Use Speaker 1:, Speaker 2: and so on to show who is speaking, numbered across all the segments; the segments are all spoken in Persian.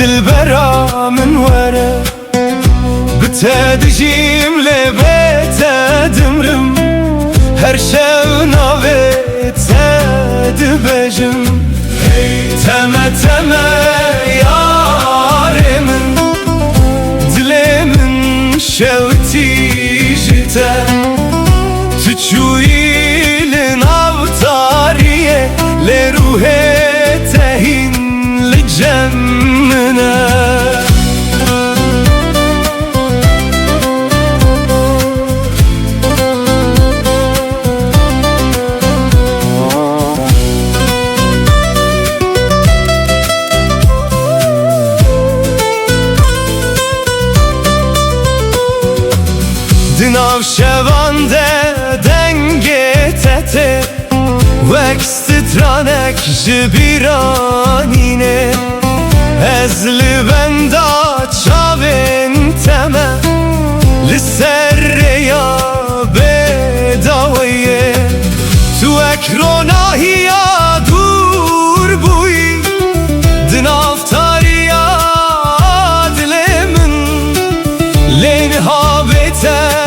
Speaker 1: دلبرا من وره بتدجيم لبيت دمرم هر شو ناويت دبجم تمه تمه ياري من دلي من شوتي جتا تشوي لناوتاريه لروحي تهين لجمنا دناو شوانده دنگه تته وکسترانک جبیرانینه از لبندا چاوین تمه لسر یا بداویه تو اکروناهی یا دور بوی دنافتاری یا دل من لین ها بیته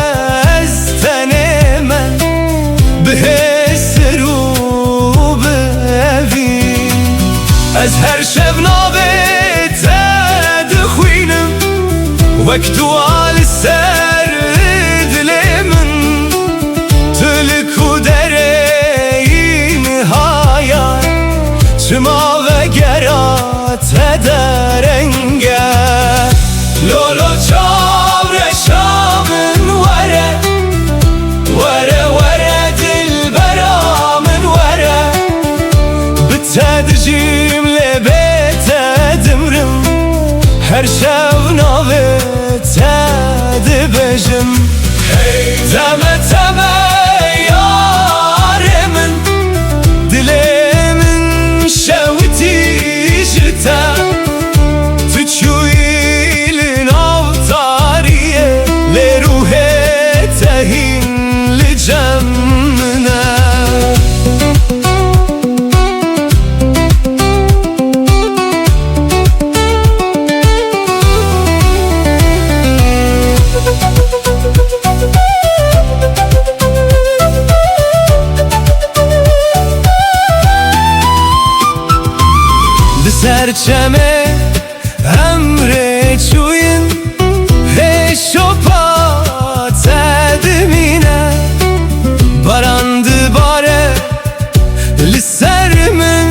Speaker 1: از هر شب نابت دخوینم وقتو آل سر دل من تلکو درین هایا چما و گرات درنگه لولو چاور شامن وره وره وره دل برا من وره بتدجیم هر شو ناوت دبجم تمه تمه یار من دلی من شوتی جتا تچوی لناوتاریه لروح تهین لجمنا سرچمه امره چوین هشو پا تدمینه باراند باره لسر من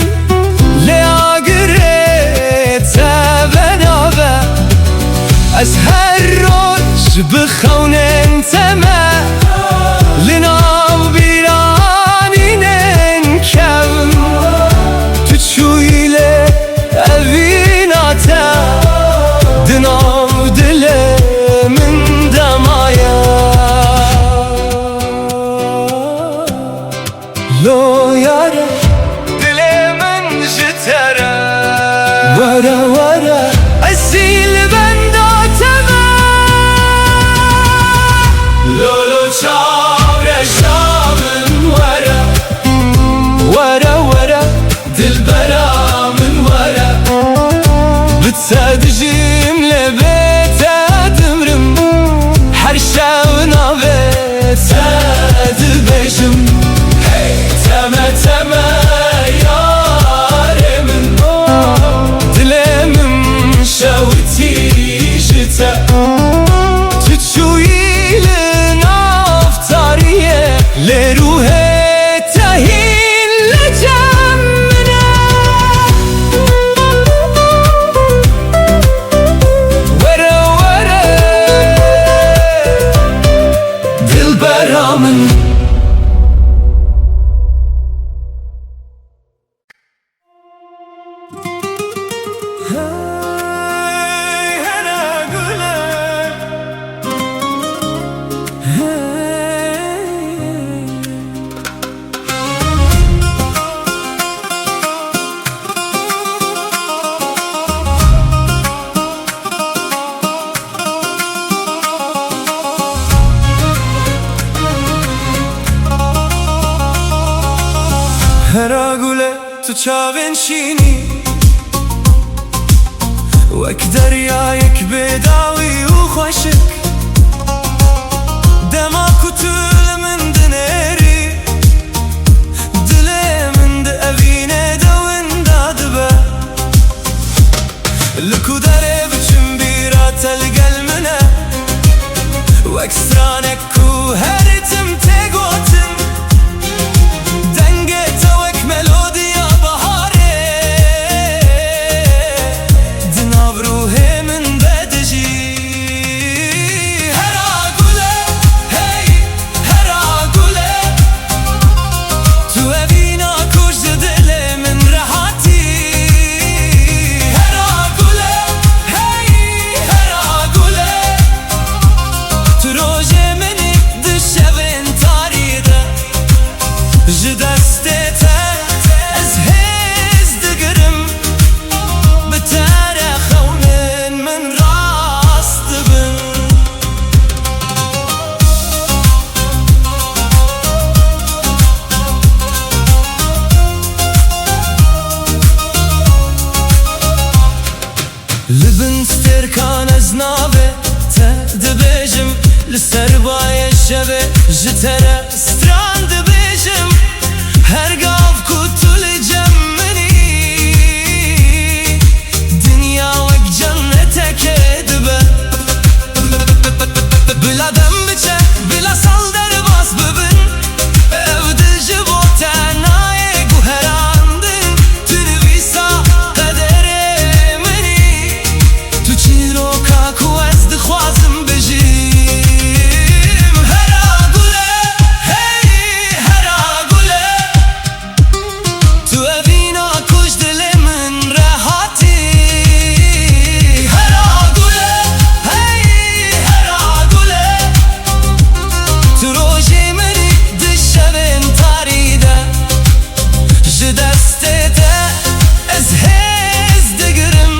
Speaker 1: لیاگره تبناوه از هر روز بخونن تمه لناو بیرانینن کم تو چویله اویناتا دناو دل من دمایا لو یاره دل من جتره وره وره اصیل بنداتمه لولو چاوره شامن وره وره وره دل برا بتدجيم لبيت دمرم هر شو ناوت دبجم تمه تمه یار من دلی من شوتی جتا تچوی لنافتاریه لروح تهین لجمنا من
Speaker 2: هر گله تو چاوین شینی
Speaker 1: وەک دەریایەک بێداوی و خۆشک دەما کوتول من دنێری دلێ من دەئەڤینێ دەوندا دبە لکو دەرێ بچم بیراتە لەگەل منە وەک سترانێک و هەرتم تێگۆتن دەنگێتە وەک مەلۆدیا بەهارێ دناو ڕوحێ من بەدژی هەرا گولێ هەی هەرا گولێ تو ئەڤینا کوژدە دلێ من ڕەهاتی هەرا گولێ هەی هەرا گولێ تو ڕۆژێ منی دشەڤێن تاریدە ji destê te ez hêz digirim bi tere xewnin min rast dibin li bin stêrkan ez navê te dibêjim li ser bayê şevê ji tere stran dibêjim her gav ku tu li cem minî dinya wek cenneteke dibe bila dem biçe bila sal derbas bibin ev dil ji bo te nayê guherandin tu nivîsa qederê minî tu çîroka ku ez dixwazim bijîm hera gule hey hera gule tu evîna kuj dilê min rehatî hera gule hey hera gule tu rojê minî di şevên tarî de ji destê te ez hêz digirim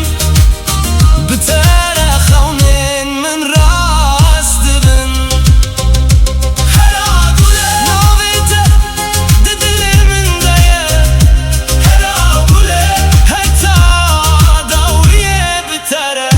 Speaker 1: bi tere xewnin min rast dibin hera gule navê te di dilê min de ye hera gule heta dawiyê bi tere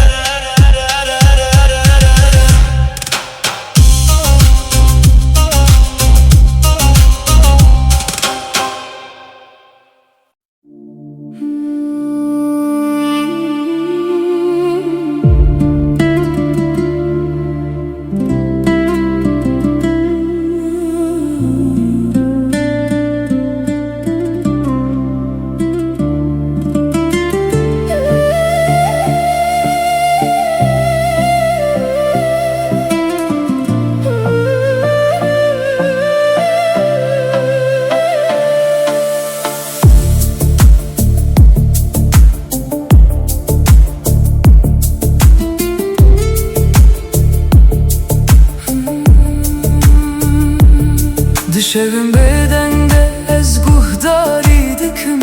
Speaker 1: Dişevim bedende ez guhdarî dikim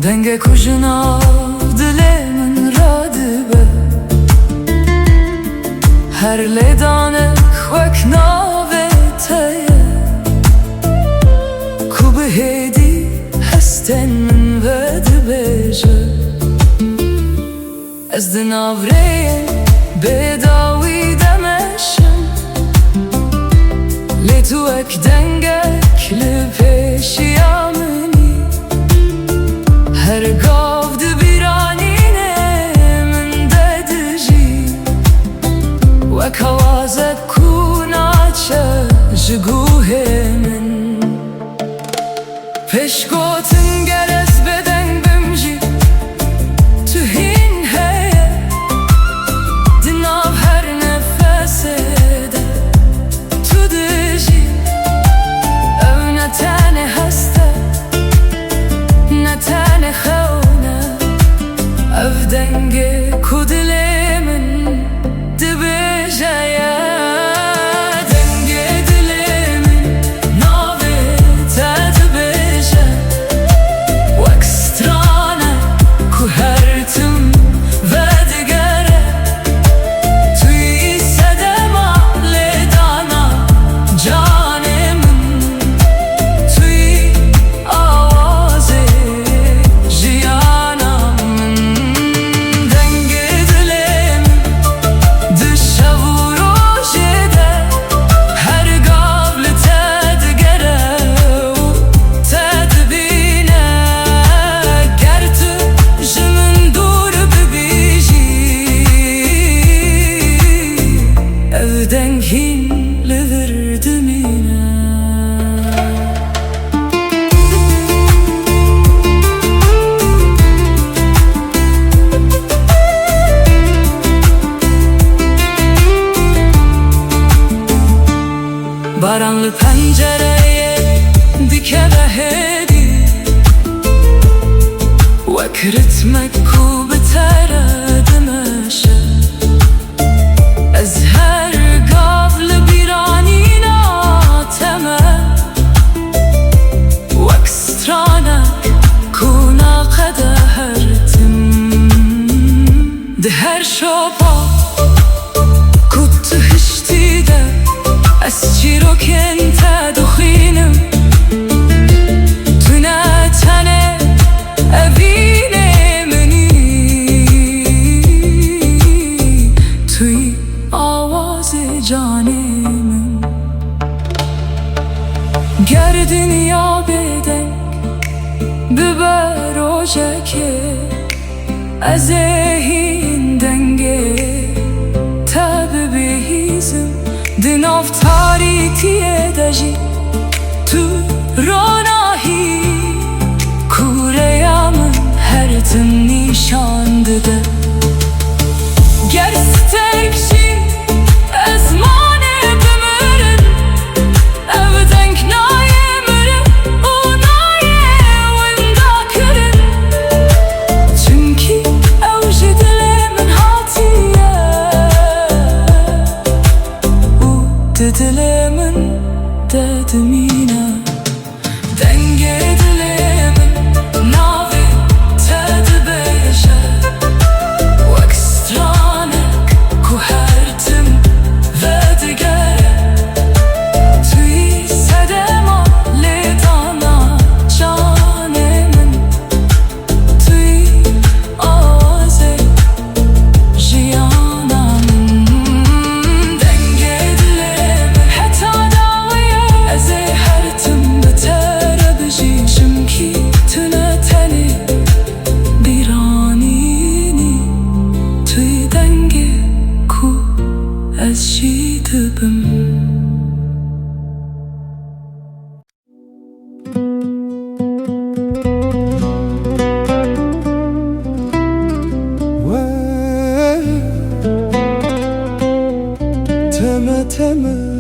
Speaker 1: denge kujina dilê min radibe her lêdanek wek navê te ye ku bi hêdî hestên min vedibêje ez di navreyê bêdawî demeşim lê tu wek dengek li pêşiya minî her gav di bîranînê min de dijî wek hewazek ku naçe ji guhê min pêşgotin gel ez bedeng bim jî tu hîn heye di nav her nefesê de tu dijî ew ne tenê hest e ne tenê xew الپنجره دیگه بهدی وک ریتمک کو بتره دمشه از هر قبل بیرانی ناتمه وک سترانک کو ناقده هرتم ده هر شبا کت هشتیده از چی رو کنت دخینم تو نتنه اوینه منی توی آواز جانم گر دنیا بدنگ ببر روژکه از این دنگه تب بهیزم دناف تاریکیه دجی تو روناهی کوره من هر تم نیشان دده گر سترکشی از مانه بمرن او دنگ نایه مرن او نایه وندا کرن چونکی او جدل من هاتیه او دل من ددمینه دنگ دل من ناوی تد بشه وک سترانک کو هرتم و دگره توی صدما لیدانا جان من توی آواز جیانم دنگ دل من حتی داویه از هرتم بتره بجی چونکی تو نتنی بیرانینی توی دنگ کو از چی دبم
Speaker 2: تمه تمه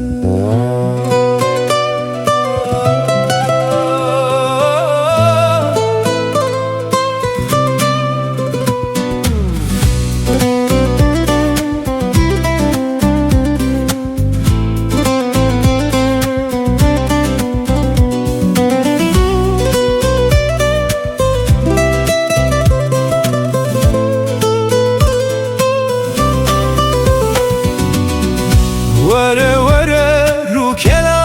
Speaker 2: وره وره رو کلا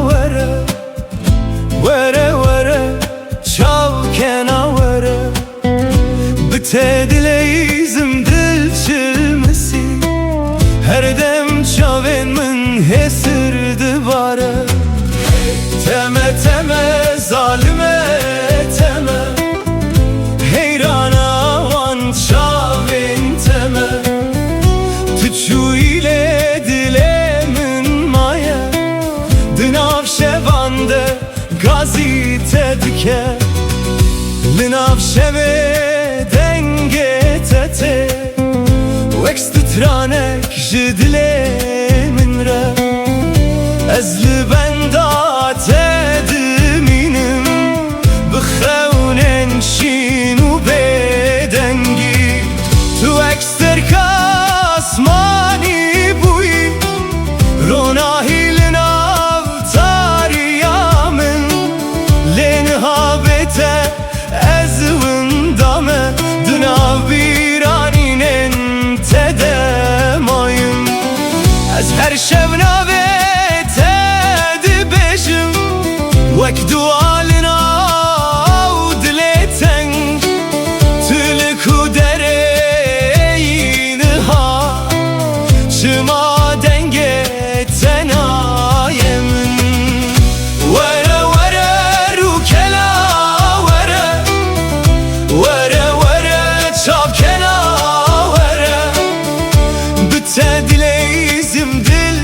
Speaker 2: وره وره وره çav kena vere bite dileyizim dil çilmesi her dem çavên min hesirdi bare teme teme zalime teme heyrana van çavên teme tu ile شونده گازی تدکه لناف شوه دنگه تته وکست ترانک جدله من را از لبندات دمینم بخونن شینو بدنگی تو اکستر کاسمانی بوی روناهی از وندامه دناو بیرانینن تدمایم از هر شب نوه تد بشم وک دوالنا و دلتنگ تلکو درینها شما دنگه تنایم dileyizim dil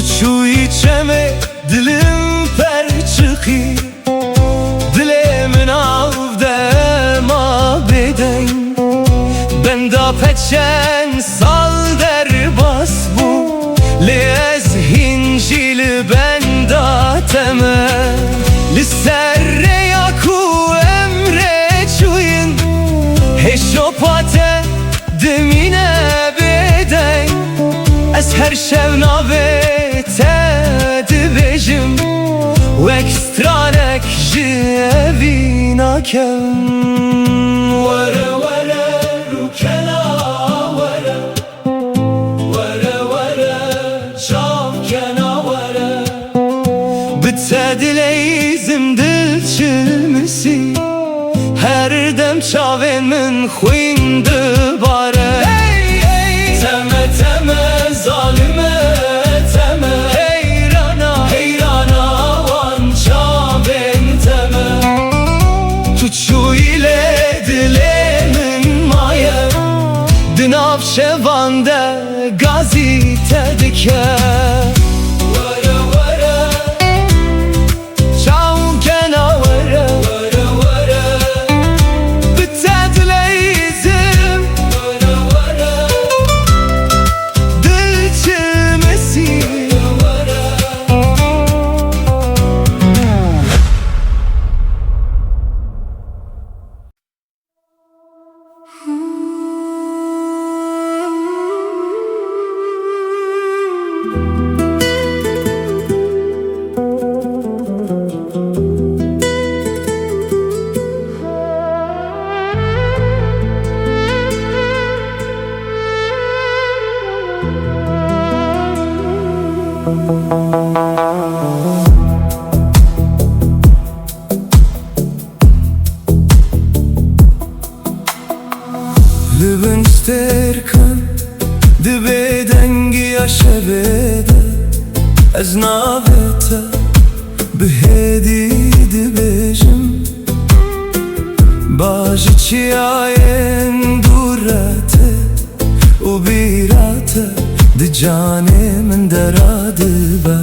Speaker 2: çu içeme dilim per çıkı Dilimin avde ma beden Ben da peçen sal der bas bu Lez hincil ben da teme Lisserre yaku emre çuyun Heşopate demine beden Ez her şev navete dibejim Vekstranek jevina kem Vere vere rukena vere Vere vere çavkena vere Bitse dileyzim dil çilmisi Her dem çavên min xwîn dibare Teme teme zalime teme Heyrana heyrana wan çavên teme Tu çû ile dilê min maye Di nav şevan de gazî te dike Libin sterkan dibe dengi yaşebede Ez navete bihedi dibejim Bajı çiyayen durate U birate di cane min deradi be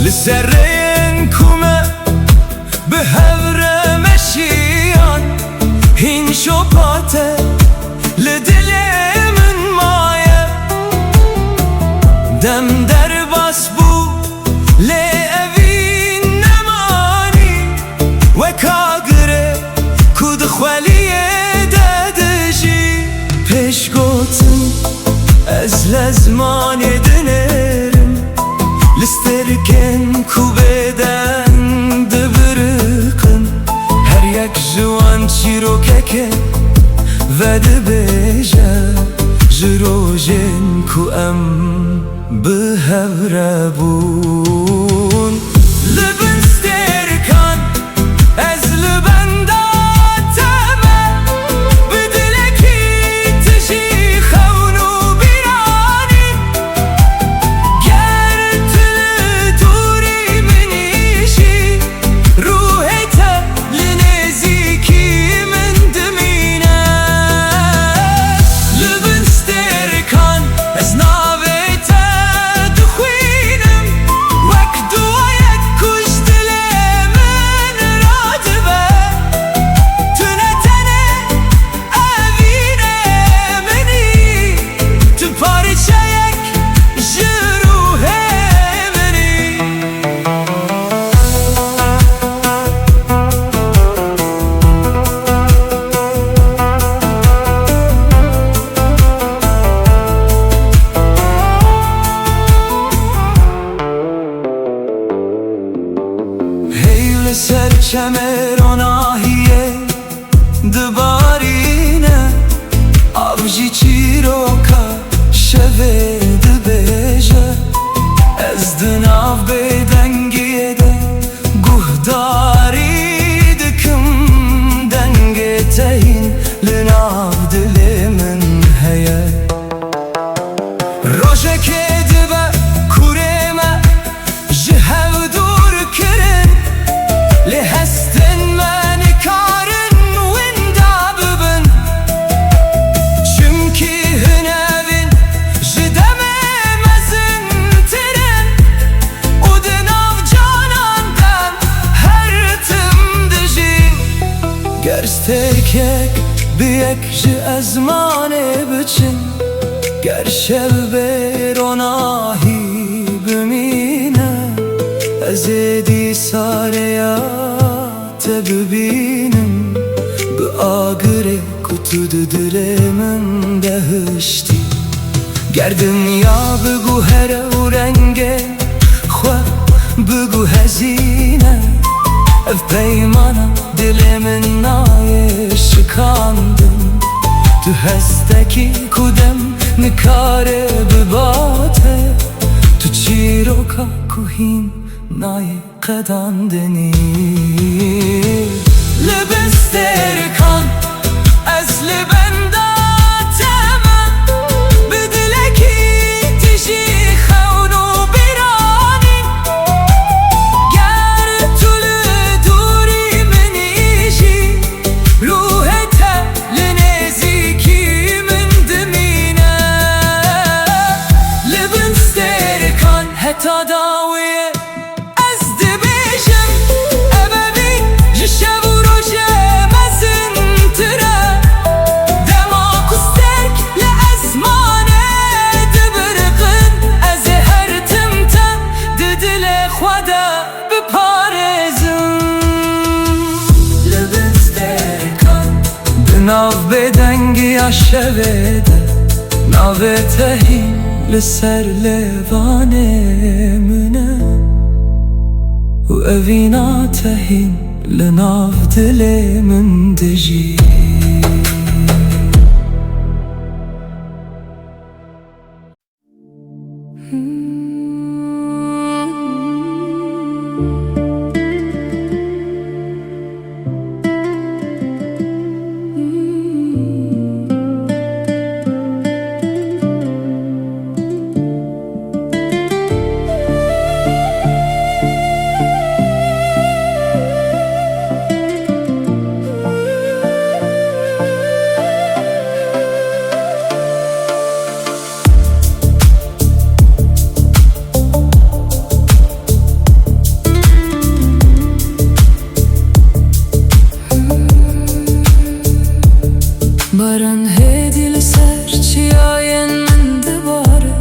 Speaker 2: Lisserreyen kume bihevre meşiyan Hin şopate le dilimin maye Dem derbas bu le evin nemani Ve kagre kud xweliye dediji Peş gotin ez lezman edinerim Listerken kubeden dibirikın Her yek jwan çirokeke ve dibêje Ji rojên ku em bihevre bûn Libin sterkan ez li benda teme Bi dilekî tijî xewn û bîranî Ger tu li dûrî min îşî Ruhê te li nêzîkî min dimîne Libin sterkan ez navê te dixwînim Wek duayek ku ji dilê min radibe Tu ne tenê evînê minî Tu parçeyek ji ruhê minî Hey li ser çemeronahiye dibarîne Av jî çîroka şevê dibêje Ez di nav bêdengiyê de guhdarî dikim Dengê te hîn li nav dilê min heye Rojekê dibe kurê me ji hev dûr kirin Li hestin me nikarin winda bibin Çimkî hin evin ji demê mezin بیک جی ازمانه بچن گر شب روناهی بمینه از دی ساریات ببینم به آگره کتو دل من دهشتی گر دنیا بگو هر و رنگه خواه بگو هزینه اف پیمانا دل من نای شکاندم تو هستکی کدم نکاره بباته تو چیروکا کوهین نای قداندنی لبستر کن از لبنداتم بدلکی تشی خونو بیرانی گر طول دوری منیشی روحت لنزیکی من دمینه لبستر کن حتی داویه ناو بدنگی شوید ناو تهی لسر لیوانه منه و اوینا تهی لناو دل من دجی باران هدی لسر چیاین من دباره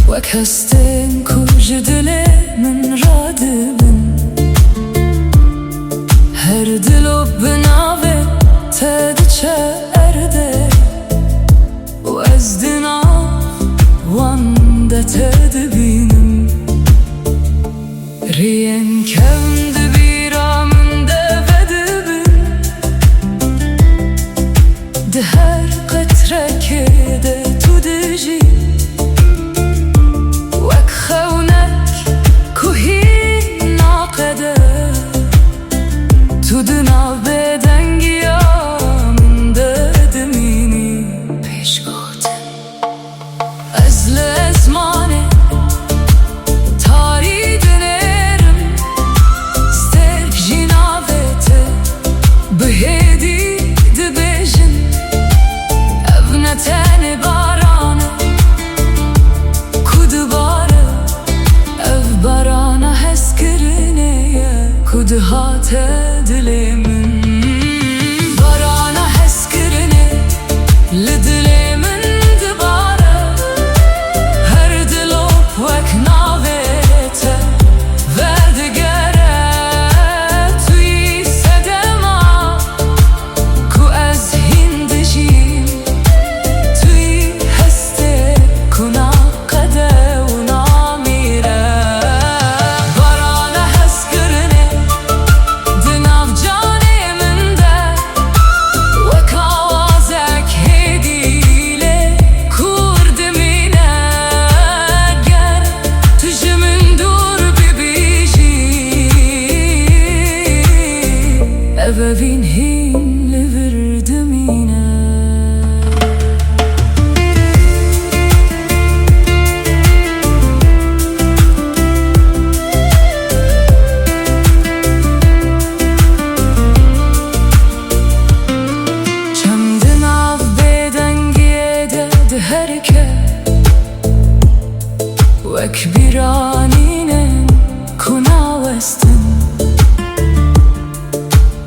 Speaker 2: وک هستن کج دل من را دبن هر دلو بناوه تد چه ارده و از دنا وانده تد بینم رین کند هر قطره که ده تو دجی وک خونک کوهی ناقده تو دنا بدنگی من ده دمینی پیش گوتم از لزمانه تاری دنرم سترک جناوته بهدی تن بارانه کد باره اف بارانه حس کرنه کد هات دل من بارانه حس کرنه لدل من دباره هر دلو وک ناویته وردگره توی صدما کو از هندشی ببین هین لوردمینه چند ناو بدنگیه ده هرکه وک بیرانینه کنا وستن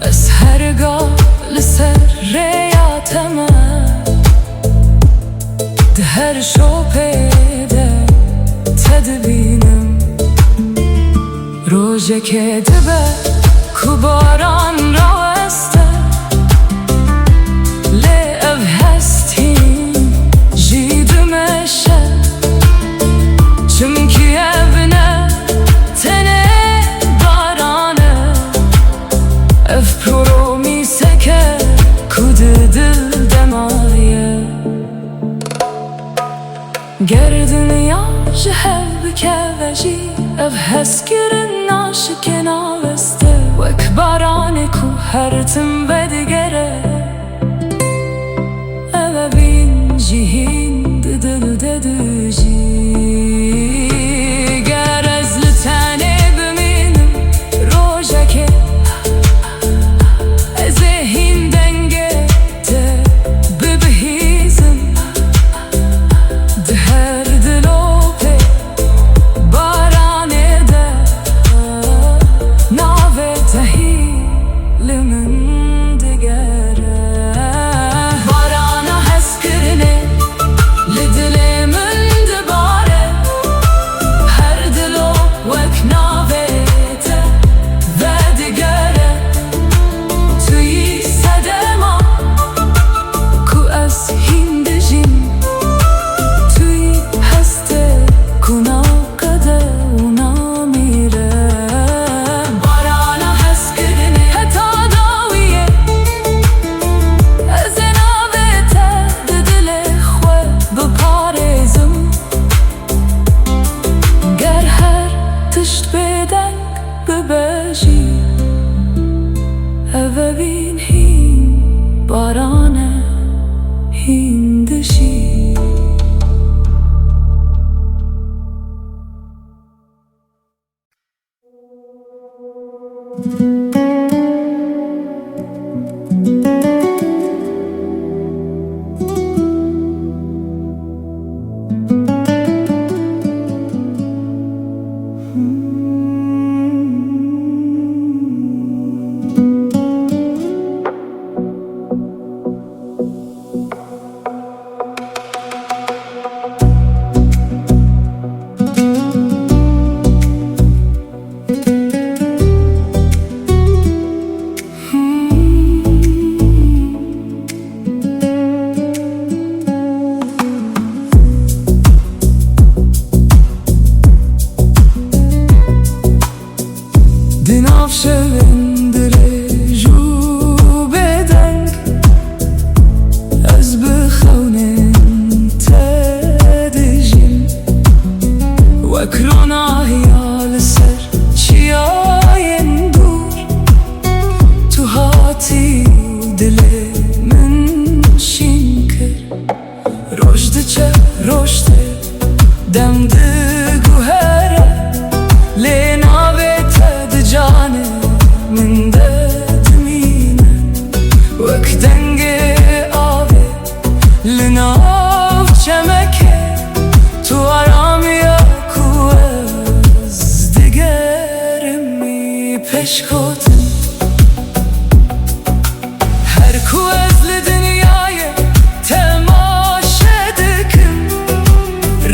Speaker 2: از هرگاه لسر ریاتمه ده هر شوپیده تدبینم روژه که دبه کو باران راوسته لی او هستیم جیدمشه چمکی evne tene barane ev promise ke kude dil demaye ger dünya jehev keveji ev heskirin aşıken aveste vek barane ku hertim vedigere eve bin jihin didil deduji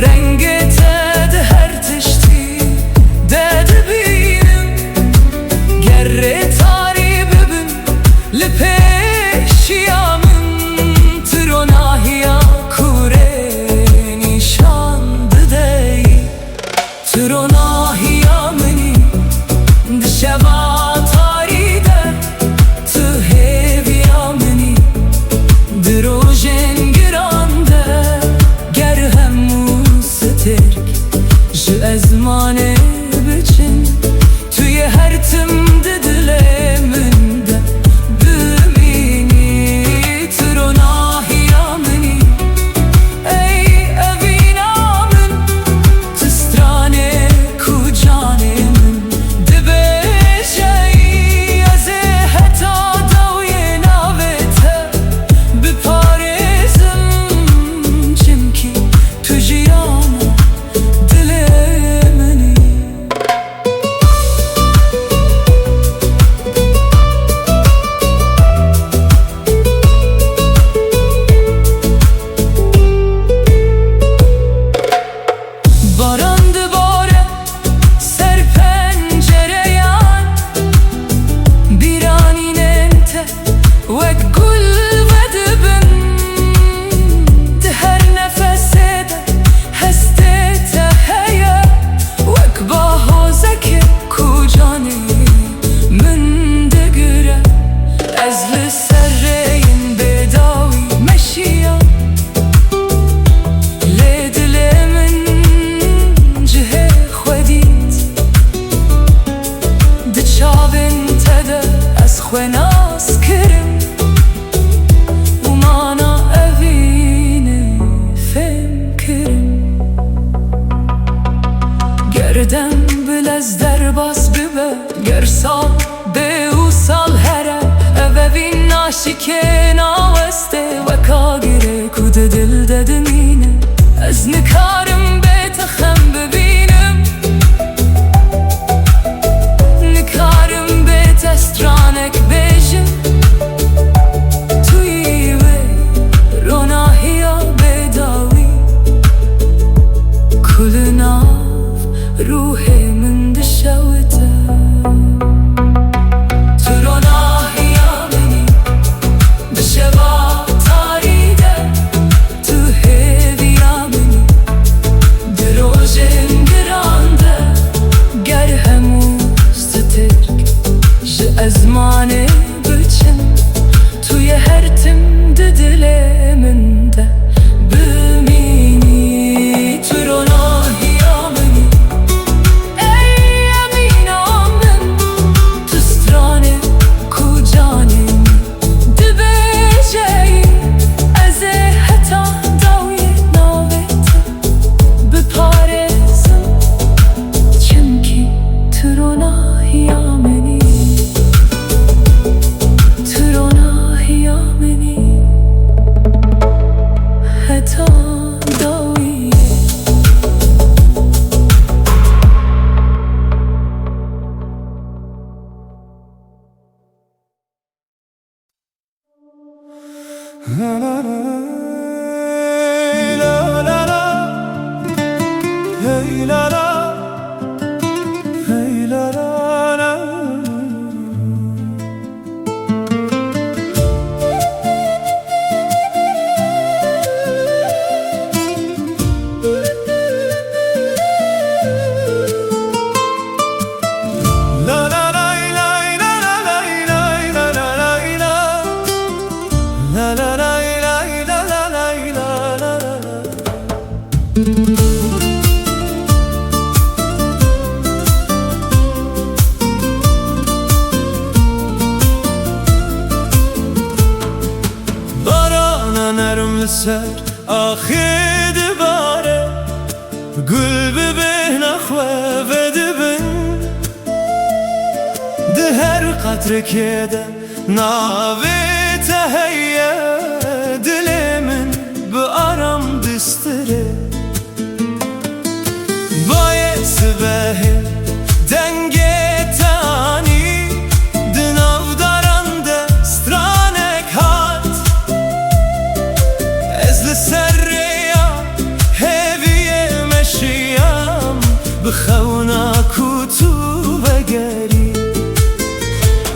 Speaker 3: Renge te
Speaker 2: بدم بلز در باز ببه گرسال به او سال هره اووین ناشی که ناوسته و کاگیره کود دل ددمینه از نکارم به تخم ببینم نکارم به تسترانک بیجم توی و روناهی ها بداوی کل ناف روح من دشوته تو روناهی ها منی دشوا تاریده تو هیوی ها منی دروژن گرانده گر هموز ترک ج ازمانه بچن توی هر تم دل من ده بمینی تو روناهی ها منی ای امینام من تو سترانه کو جانم دبجی از حتا داوی ناویت بپارزم چمکی تو روناهی ها منی تو روناهی ها منی حتا داوی
Speaker 1: باران نرم لسر آخی دباره گل ببه نخواه و دبن ده هر قطره که ده ناوی تهیه دل من به آرام دستره بای سبه دنگ تانی دناو دارنده سترانک هات از لسریا هیوی مشیم بخونا کتو بگری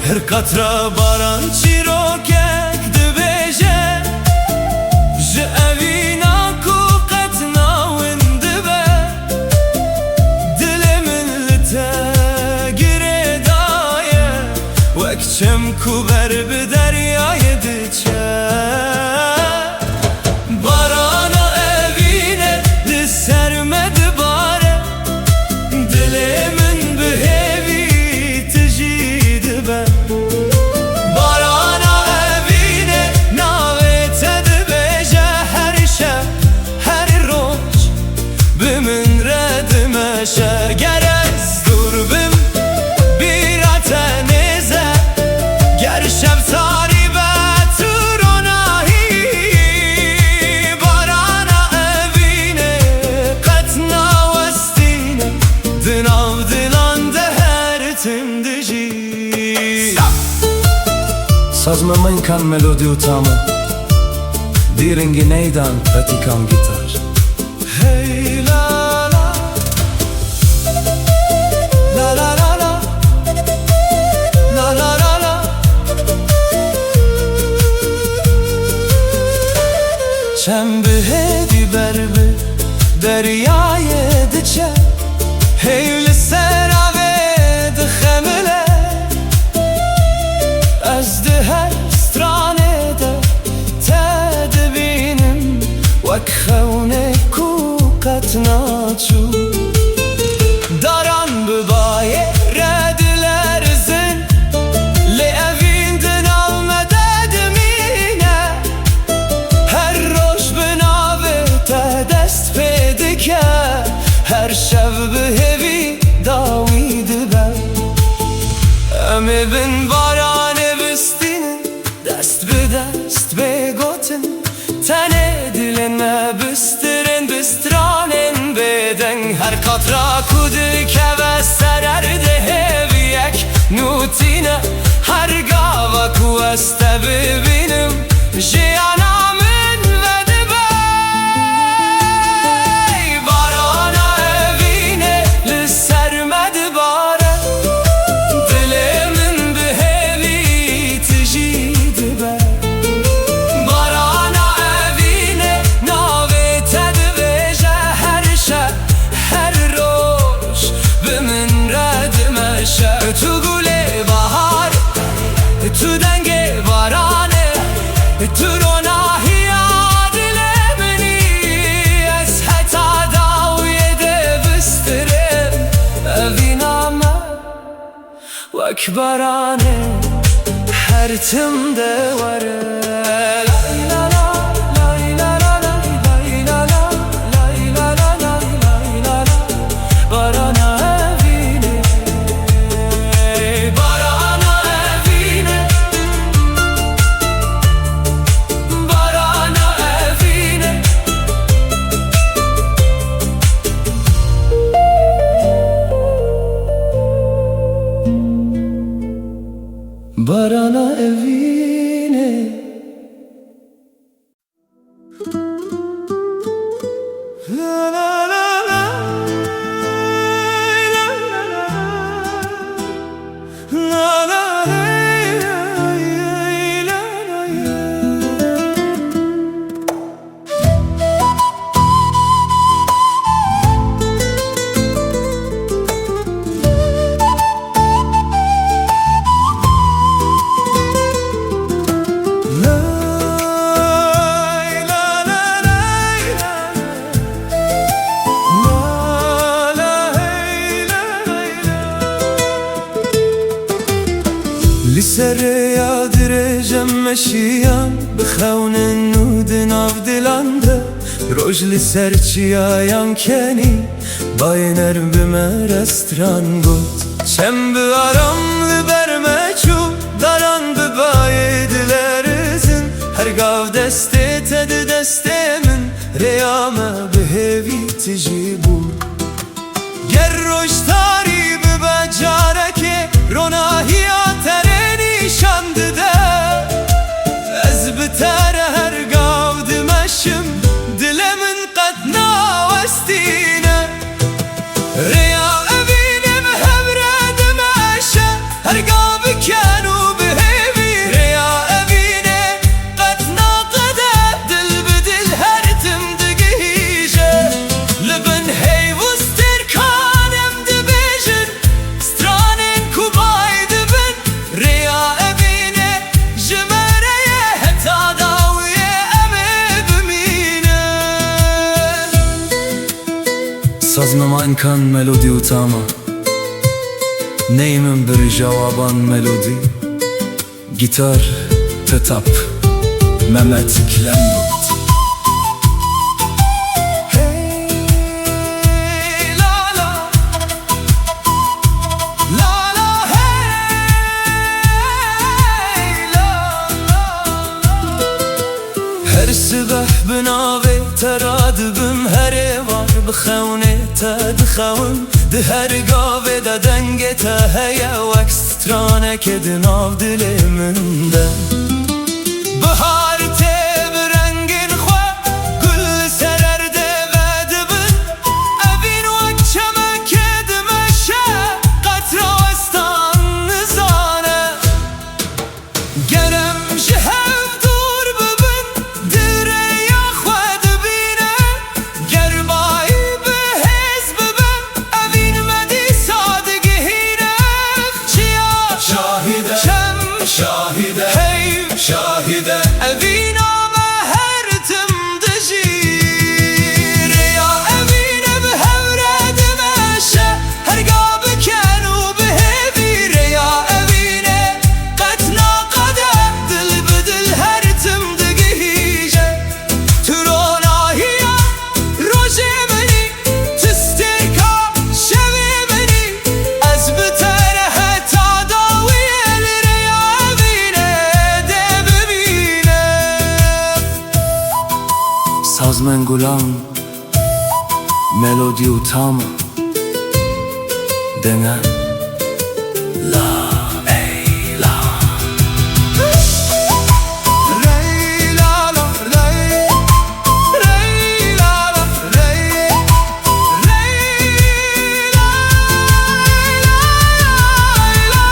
Speaker 1: هر قطره باران چی رو کک دبیجه ج اوینا کو قطنا وندبه دل من لتگره دایه وکچم کو بر به دریای دچه بارانا اوینه لسر مدباره دل من به هیوی تجید به بارانا اوینه ناوی تدبیجه هر شب هر روز به من ردمشه گر از دور بم بیرات نیزه گر شب تاری به تو روناهی بارانا اوینه قطنا وستینه دناو دلان ده هر تم دجی
Speaker 2: Sazma من kan melodi utama Diringi neydan pratikam gitar
Speaker 1: Hey la la la la la la la la la la چند به هدی بر به دریای دچه هیل سراوه دخمله از ده هر سترانه ده تدبینم وک خونه کو قطنا چو داران ببایه رد لرزن لی اوین دناو مدد مینه هر روش بناوه تا دست پیده که هر شب به هوی خاطرا کودی که بسترر ده بیک نوتینه هر گاوا کو است ببینم جیانا من وده بی بارانا اوینه لسر مد باره دل من به هوی تجید بی بارانا اوینه ناوی تد بجه هر شب هر روش به من رد مشه تو گله بهار تو دنگ بارانه تو رو ناهی عادل منی از حتا داوی ده بسترم اوینامه وک بارانه هر تم ده وره Barana evine La la la la La la la La la لسر یادرجم مشیان بخون نود ناف دلانده روش لسر چیایم کنی باینر بمه رستران گود چم بیارم لبرمه چو داران ببای دلرزن هر گاو دسته تد دسته من ریامه به هوی تجیبو گر روش تاری ببجاره که روناهی شانده از بتر هر گاو دمشم دل من قد ناوستینه ریا ابینم همره دمشه هر گاو بکنو بهوی ریا ابینه قد ناقده دل بدل هر تم دگیجه لبن هی وستر کانم دبیجن سترانین کوبای دبن ریا Sazmama imkan melodi utama Neyimin bir cavaban melodi Gitar, tetap, Mehmet Kilemnut Hey la la La la hey la la Her sabah binavi teradibim her var بخونه تا دخون ده هر گاوه دا دنگ تا هیا وکسترانه که دناو دل من ده بهار ته برنگین خواه گل سرر ده بدبن اوین وک چمکه دمشه قطراستان نزانه گرم شهف دور ببن دره یا خواه دبینه گربای شاهده هی شاهده اوینامه هر تم دجیر یا اوینه به هوره دمشه هرگا بکنو به هویر یا اوینه قد ناقده دل بدل هر تم دگیجه تو رو ناهیه روژه منی تسترکا شوی منی از بتر حتا داوی Sazmen gulam melodi utama deme La ey la Rey la la rey Rey la la rey Rey la la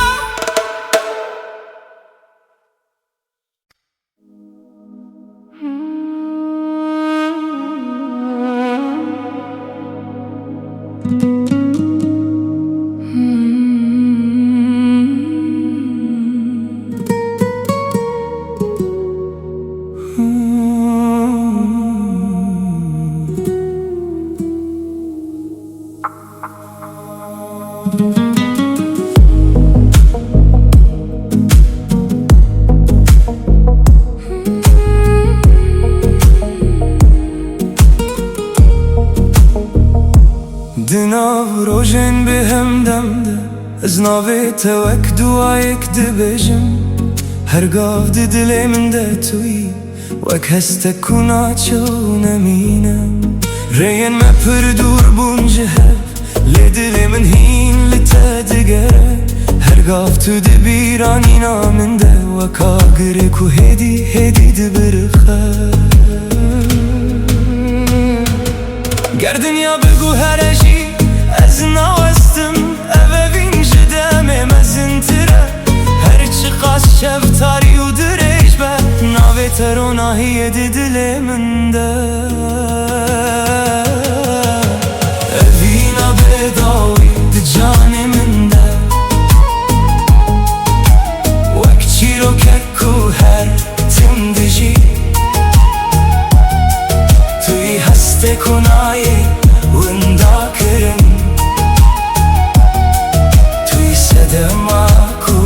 Speaker 1: دناو روژن به هم دمده از ناوی توک دوایک دبیجم هرگاف دی دلی من ده توی وک هسته کنا چو نمینم رین ما پر دور بونجه لی دلی من هین لی تا دگره هرگاف تو دی بیرانی نامن ده وک آگره کو هدی هدی دی برخه گر دنیا بگو هرشی از ناوستم اوه وینج دمم از انتره هرچی قاس شفتاری و دریج به ناوی تروناهی دی دل من ده اوینا بداوی دی جان من ده وک چی رو ککو هر تم دجی توی هسته کنایی وندا کرن توی صدماکو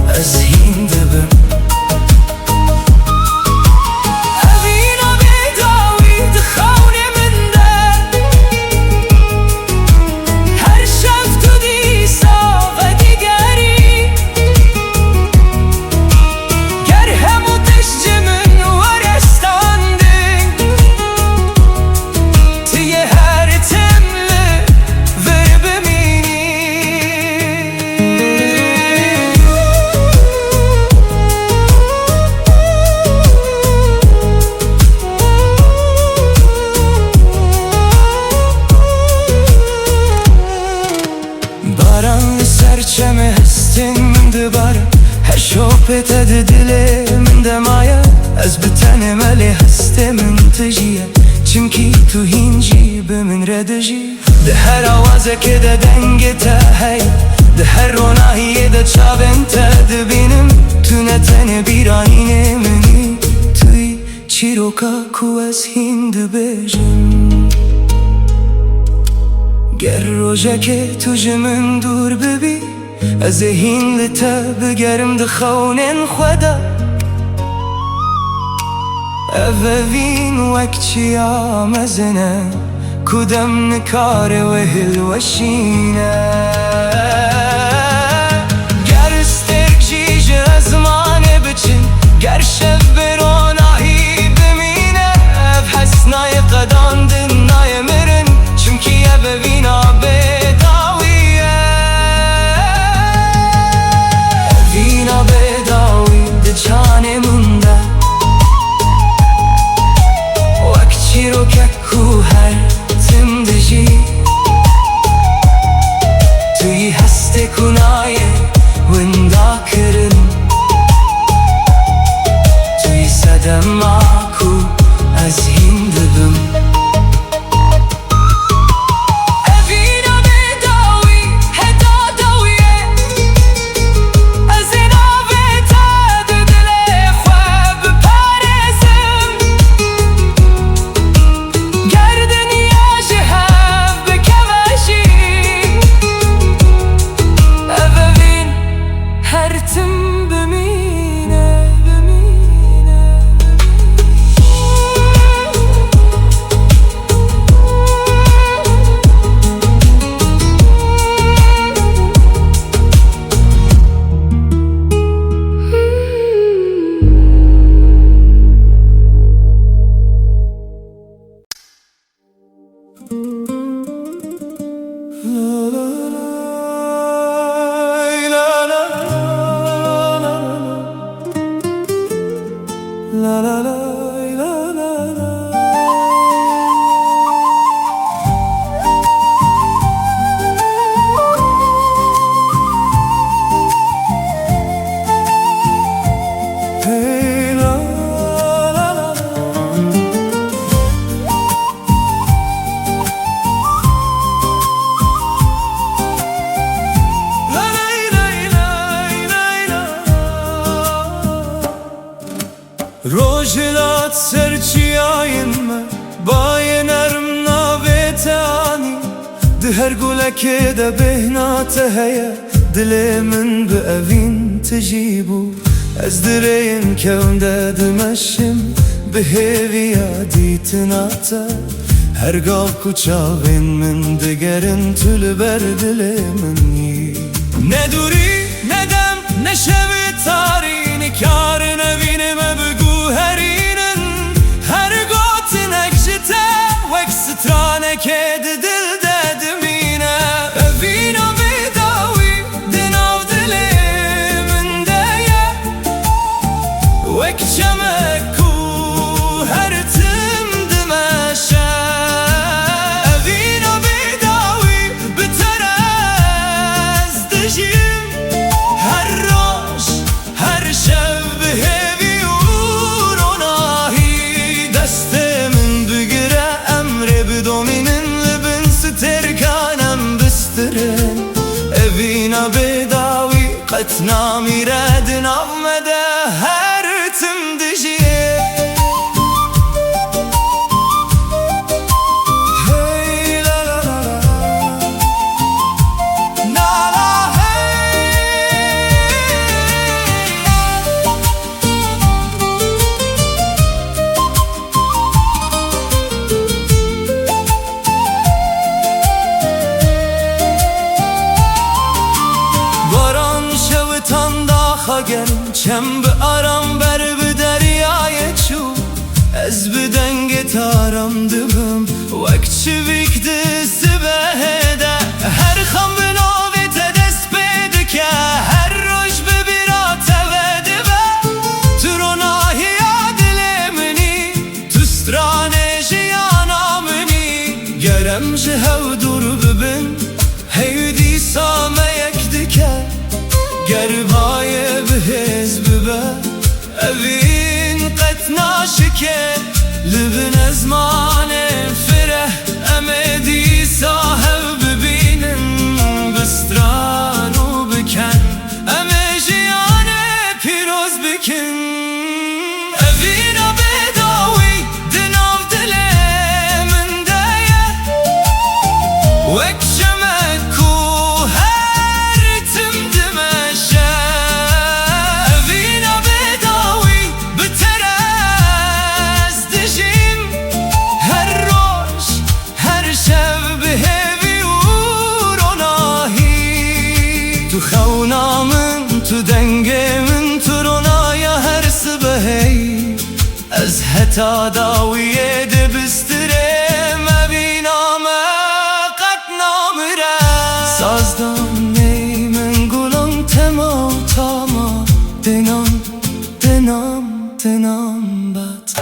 Speaker 1: از هین دبم اوینا بیداوی دخون من ده هر شب تو دیسا و دیگری گر همو تشج من ورستاندی توی هر تمله ور ببینی باران سرچمه هستین من دباره هر شوپت ده دل من دمایه از بتن ملی هسته من تجیه چمکی تو هینجی به من ردجی ده هر آوازه که ده دنگ تا هی ده هر روناهی ده چاون تا دبینم تو نتن بیرانین منی توی چی رو که از هین دبیجم گر روژه که تو جمن دور ببی از هین لتا بگرم دخونن خدا اووین وک چی آمزنه کدام نکار وهل وشینه گر استرک جیج ازمانه بچن گر شب بروناهی بمینه اف حسنای قدان دنای مرن چمکی اووینا بداویه اوینا بداوی ده جان منده وک چی رو ککو هر تم دجی هر گولکی ده بهنات هیا دل من به اوین تجیبو از درین کون ده دمشم به هیویا دیتناتا هر گال کچاوین من دگرن تل بر دل منی ندوری ندم نشوی تارین کار نوینم بگو هرینن هر گوت نکشته وک سترانه که دل ددمینه اوینا بیداوی دناو دل من دیه وک چمکو هر تم دمشه اوینا بیداوی بتر از دجیم هر روش هر شب هیوی وروناهی دست من بگیره امر بدومینن لبن سترکانم بسترن اوینا بیداوی قطنا میرد نامده هر تم دجیه چم به آرام بر به دریای چو از به دنگ تارم دبم وقت چویک دست بهده هر خم به نوی تدست بده که هر روش ببیرات وده به تو ناهی دل منی تو سترانه جیانا منی گرم جهو دور ببین هیدی سامه یک دکه گربای به حزب به اوین قطنا شکه لبن ازمان فره امدی صاحب ببینن بسترانو بکن امه جیان پیروز بکن اوینا بداوی دناو دل من دیه وک شمکو هر تم دمشه اوینا بداوی بتر از دجیم هر روش هر شب به هیوی وروناهی تو خونا من تو دنگ من تو رونایا هر سبهی از حتا داویه دبستره مبینام قد نامره سازدان نی من گلم تما تاما دنام دنام دنام بات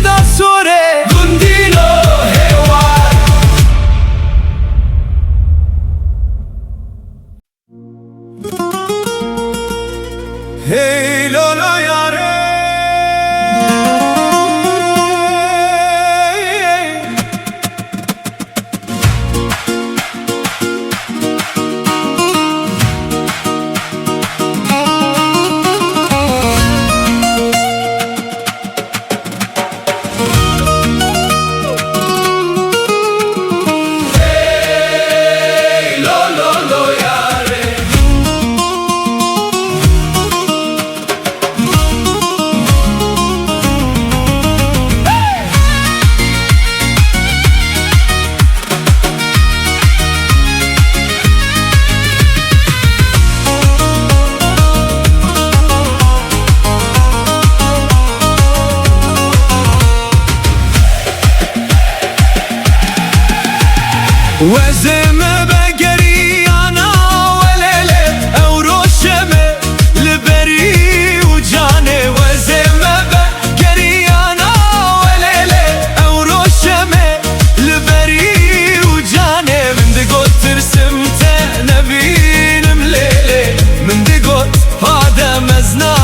Speaker 1: دا سوره گندیلو هیوار هی لالا یاره وزم بقري أنا وليلة أو روشمة لبري وجاني وزم بقري أنا وليلة أو روشمة لبري وجاني من دقوت ترسمت نبين مليلة من دقوت هذا مزنا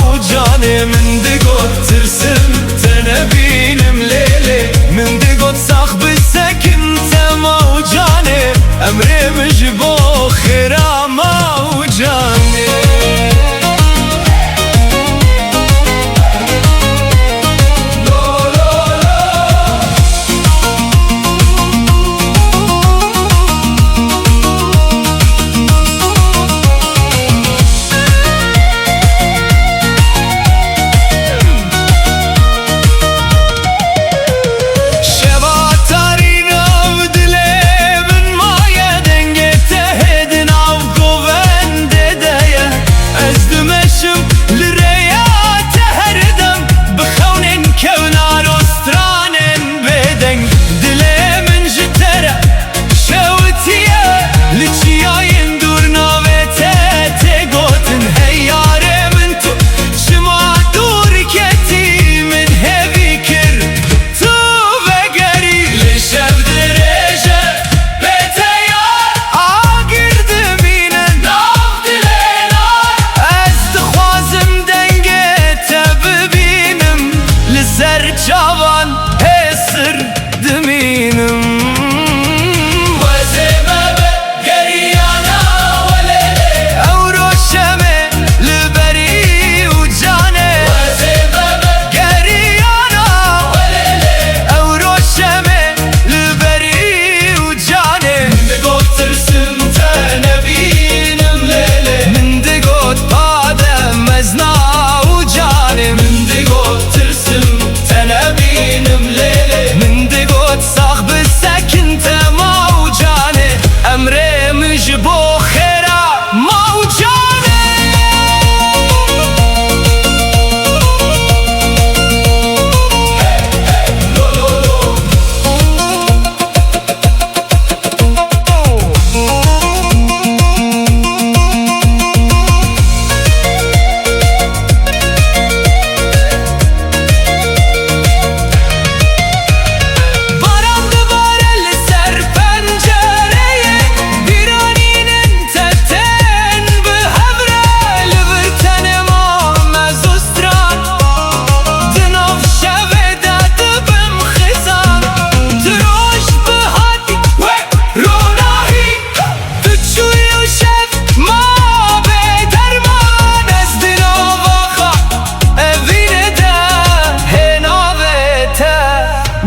Speaker 1: وجاني من دقوت ترسمت نبين مليلة من دقوت صاحب السكن أمري مجبو خيرا ما وجاني Cavan hesir deminim Vazime be geriyana velele Evro şeme liberi ucane Vazime be geriyana velele Evro şeme liberi ucane Minde götürsün tene binim lele Minde göt bade mezna ucane Minde götürsün benim leyli من دقوت صاحب السكن موجاني أمري مجبو خيرا موجاني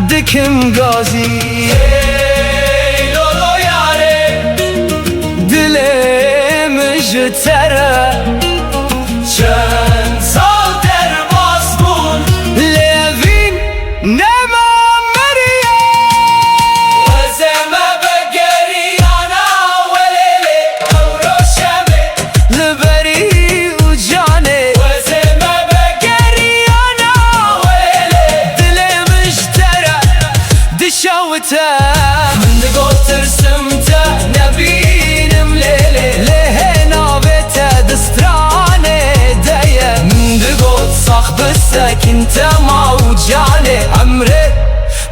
Speaker 1: Dikim gazi Ey lolo yare Dilim jtere Çen sal der basbun Levin nema meriye Vazeme begeri ana velele Evro şeme liberi ucane Vazeme begeri ana velele Dilim jtere Dişavete من دقوت ترسمته نبينم ليلي لهنا بيته دستراني دايه من دقوت صاحب السكن موجاني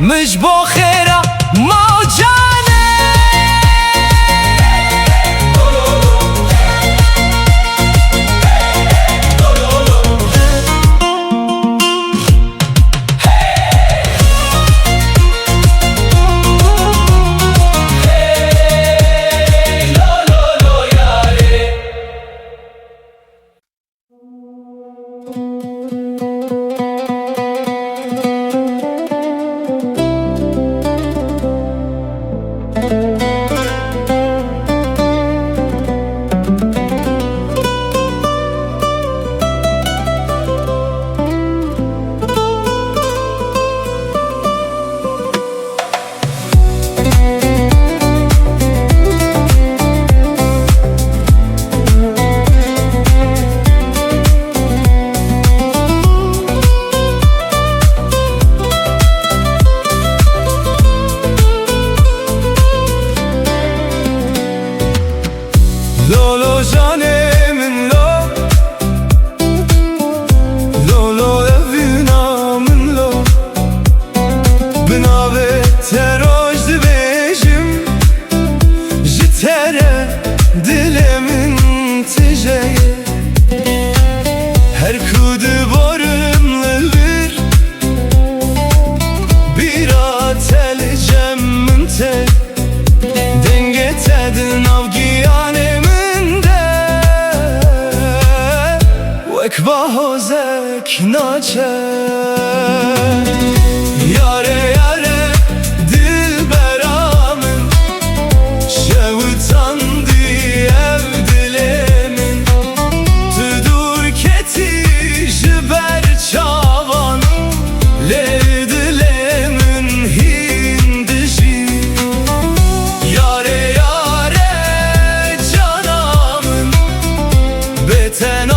Speaker 1: مش بو خيرة موجانه لولو جاني من لولو evina من بنابه تروج دبيجم جتره dilimin tijeye her kudu borumlu bir atel cemmin te denge tedin avgiyanem ekbahozek naçe yare yare dilberamın şevutandı ev dilemin tüdur keti jiber çavan le dilemin hindişi yare yare canamın beten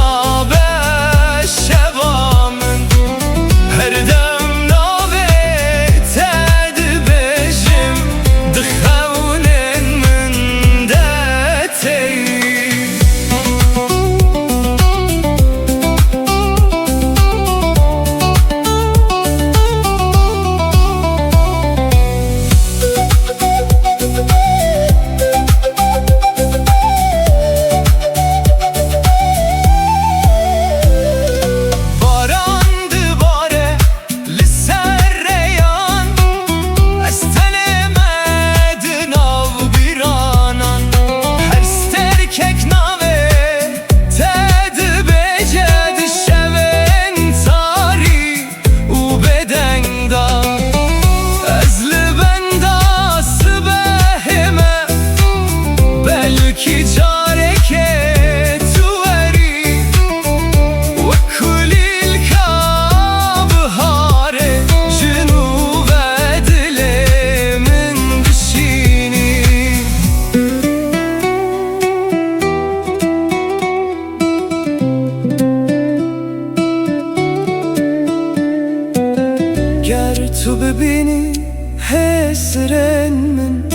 Speaker 1: تو ببینی حسرن من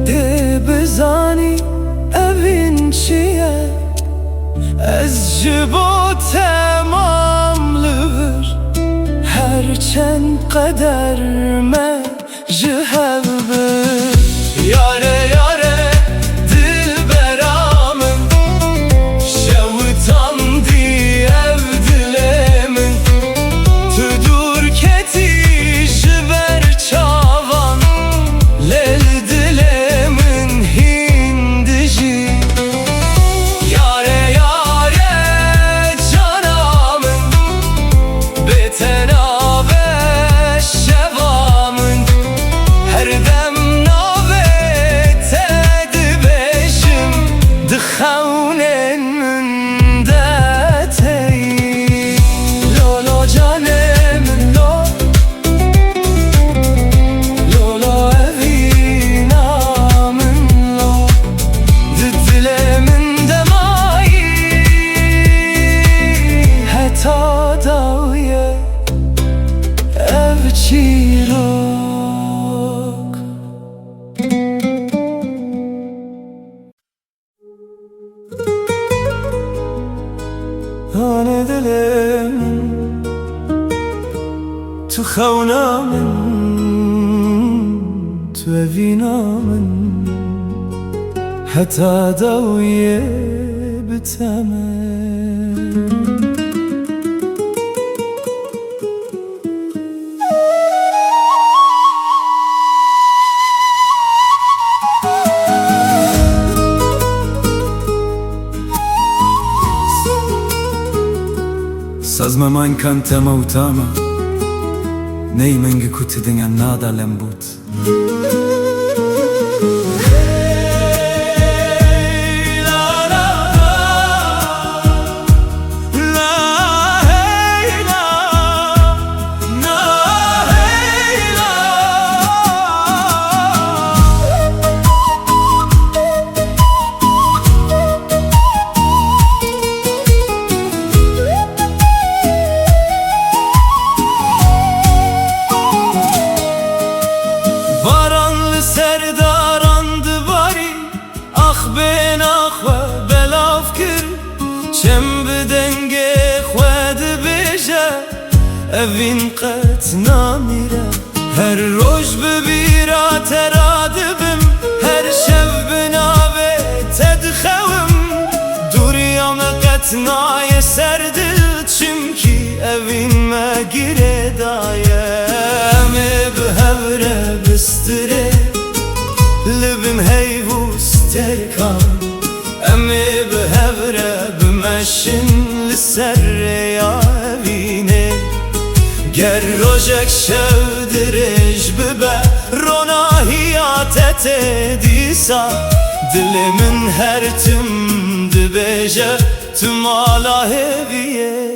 Speaker 1: ده بزانی اوین چیه از جبو تمام لور هرچند قدر من جهبه یاره یاره دل برامن شوتان دی ev dilemin tüdur keti Hane dilim tu xawna min تو evina من حتى دوية بتمن Sazma man kanta mautama Nei mengi kutidinga nada lembut Serdarandı bari Ah ben ah ve belav kir Çem bedenge khwed beje Evin qet namire Her roj bebira teradibim Her şev binave tedxevim Duriyam qet naye serdil Çimki evin me gire daye Me behevre bistire Libim heyvus terkan Emi behevre bimeşin Lisserre ya evine Ger rojek şevdirej bibe Rona hiyat etedisa Dilimin her tüm dibeje Tüm ala heviye